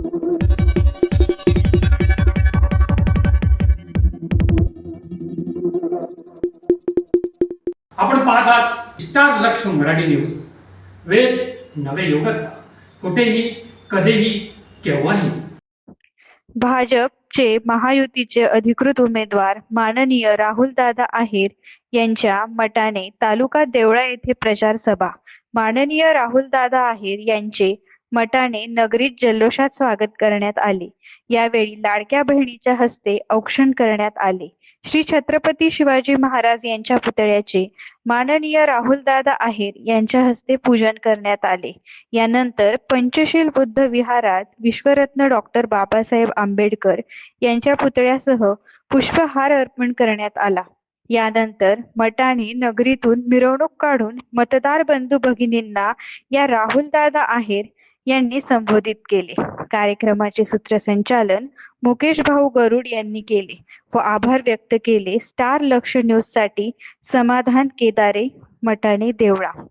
आपण पाहत आहात स्टार लक्ष मराठी न्यूज. वेद नवे युगाचा, कुठेही कधीही केव्हाही. भाजपचे महायुतीचे अधिकृत उमेदवार माननीय राहुलदादा आहेर यांच्या मटाने तालुका देवळा येथे प्रचार सभा. माननीय राहुलदादा आहेर यांचे मटाने नगरीत जल्लोषात स्वागत करण्यात आले. यावेळी लाडक्या बहिणीच्या हस्ते औक्षण करण्यात आले. श्री छत्रपती शिवाजी महाराज यांच्या पुतळ्याचे माननीय राहुलदादा आहेर यांच्या हस्ते पूजन करण्यात आले. यानंतर पंचशील बुद्ध विहारात विश्वरत्न डॉक्टर बाबासाहेब आंबेडकर यांच्या पुतळ्यासह पुष्पहार अर्पण करण्यात आला. यानंतर मटाने नगरीतून मिरवणूक काढून मतदार बंधू भगिनींना या राहुलदादा आहेर यांनी संबोधित केले. कार्यक्रमाचे सूत्रसंचालन मुकेश भाऊ गरुड यांनी केले व आभार व्यक्त केले. स्टार लक्ष न्यूज साठी समाधान केदारे, मटाणे, देवळा.